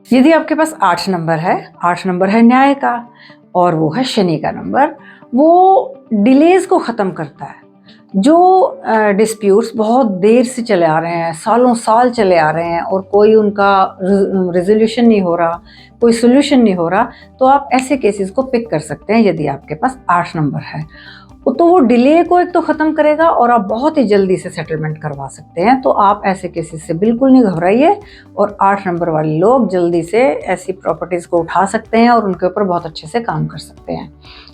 यदि आपके पास 8 नंबर है, 8 नंबर है न्याय का और वो है शनि का नंबर, वो डिलेज को ख़त्म करता है। जो डिस्प्यूट्स बहुत देर से चले आ रहे हैं, सालों साल चले आ रहे हैं और कोई उनका रिजोल्यूशन नहीं हो रहा, कोई सोल्यूशन नहीं हो रहा, तो आप ऐसे केसेस को पिक कर सकते हैं यदि आपके पास 8 नंबर है। तो वो डिले को एक तो ख़त्म करेगा और आप बहुत ही जल्दी से सेटलमेंट करवा सकते हैं। तो आप ऐसे केसेस से बिल्कुल नहीं घबराइए और 8 नंबर वाले लोग जल्दी से ऐसी प्रॉपर्टीज़ को उठा सकते हैं और उनके ऊपर बहुत अच्छे से काम कर सकते हैं।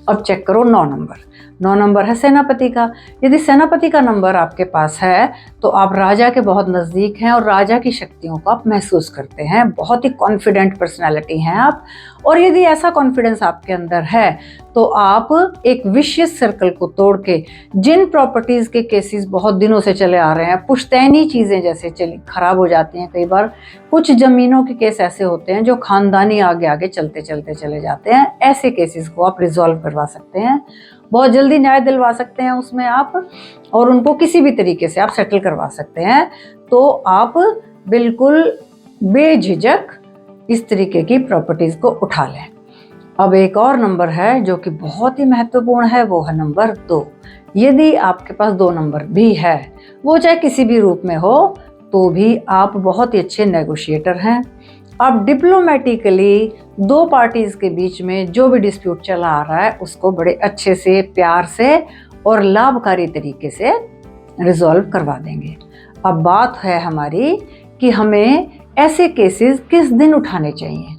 अब चेक करो 9 नंबर। 9 नंबर है सेनापति का। यदि सेनापति का नंबर आपके पास है तो आप राजा के बहुत नज़दीक हैं और राजा की शक्तियों को आप महसूस करते हैं। बहुत ही कॉन्फिडेंट पर्सनैलिटी हैं आप, और यदि ऐसा कॉन्फिडेंस आपके अंदर है तो आप एक विशियस सर्कल को तोड़ के जिन प्रॉपर्टीज़ के केसेस बहुत दिनों से चले आ रहे हैं, पुश्तैनी चीज़ें जैसे चली खराब हो जाती हैं, कई बार कुछ ज़मीनों के केस ऐसे होते हैं जो खानदानी आगे आगे चलते चलते चले जाते हैं, ऐसे केसेस को आप रिजॉल्व करवा सकते हैं, बहुत जल्दी न्याय दिलवा सकते हैं उसमें आप, और उनको किसी भी तरीके से आप सेटल करवा सकते हैं। तो आप बिल्कुल बेझिझक इस तरीके की प्रॉपर्टीज़ को उठा लें। अब एक और नंबर है जो कि बहुत ही महत्वपूर्ण है, वो है नंबर 2। यदि आपके पास 2 नंबर भी है, वो चाहे किसी भी रूप में हो, तो भी आप बहुत ही अच्छे नेगोशिएटर हैं। आप डिप्लोमेटिकली 2 पार्टीज़ के बीच में जो भी डिस्प्यूट चला आ रहा है उसको बड़े अच्छे से, प्यार से और लाभकारी तरीके से रिजॉल्व करवा देंगे। अब बात है हमारी कि हमें ऐसे केसेस किस दिन उठाने चाहिए,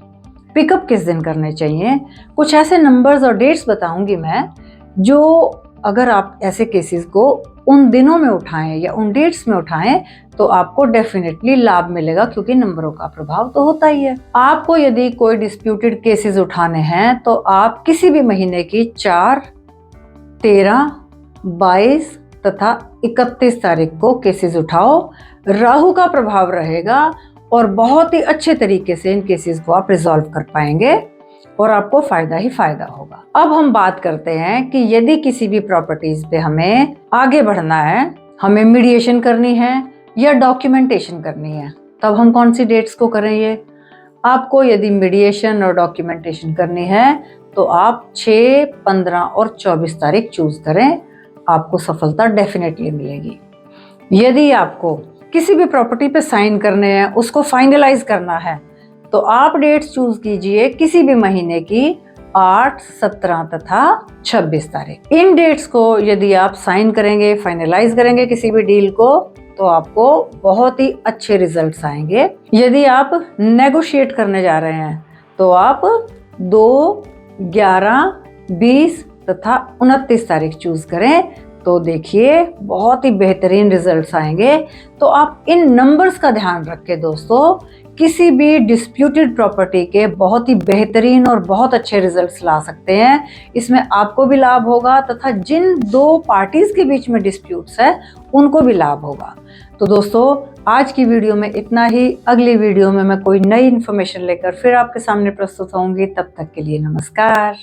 पिकअप किस दिन करने चाहिए। कुछ ऐसे नंबर्स और डेट्स बताऊंगी मैं, जो अगर आप ऐसे केसेस को उन दिनों में उठाएं या उन डेट्स में उठाएं तो आपको डेफिनेटली लाभ मिलेगा, क्योंकि नंबरों का प्रभाव तो होता ही है। आपको यदि कोई डिस्प्यूटेड केसेस उठाने हैं तो आप किसी भी महीने की 4, 13, 22 तथा 31 तारीख को केसेस उठाओ। राहु का प्रभाव रहेगा और बहुत ही अच्छे तरीके से इन केसेस को आप रिजॉल्व कर पाएंगे और आपको फायदा ही फायदा होगा। अब हम बात करते हैं कि यदि किसी भी प्रॉपर्टीज पे हमें आगे बढ़ना है, हमें मीडिएशन करनी है या डॉक्यूमेंटेशन करनी है, तब हम कौन सी डेट्स को करेंगे। आपको यदि मीडिएशन और डॉक्यूमेंटेशन करनी है तो आप 6, 15 और 24 तारीख चूज करें, आपको सफलता डेफिनेटली मिलेगी। यदि आपको किसी भी प्रॉपर्टी पे साइन करने हैं, उसको फाइनलाइज करना है, तो आप डेट्स चूज कीजिए किसी भी महीने की 8, 17 तथा 26 तारीख। इन डेट्स को यदि आप साइन करेंगे, फाइनलाइज करेंगे किसी भी डील को, तो आपको बहुत ही अच्छे रिजल्ट्स आएंगे। यदि आप नेगोशिएट करने जा रहे हैं तो आप 2, 11, 20 तथा 29 तारीख चूज करें, तो देखिए बहुत ही बेहतरीन रिजल्ट्स आएंगे। तो आप इन नंबर्स का ध्यान रखें दोस्तों, किसी भी डिस्प्यूटेड प्रॉपर्टी के बहुत ही बेहतरीन और बहुत अच्छे रिजल्ट्स ला सकते हैं। इसमें आपको भी लाभ होगा तथा जिन 2 पार्टीज के बीच में डिस्प्यूट्स है उनको भी लाभ होगा। तो दोस्तों आज की वीडियो में इतना ही। अगली वीडियो में मैं कोई नई इन्फॉर्मेशन लेकर फिर आपके सामने प्रस्तुत होंगी। तब तक के लिए नमस्कार।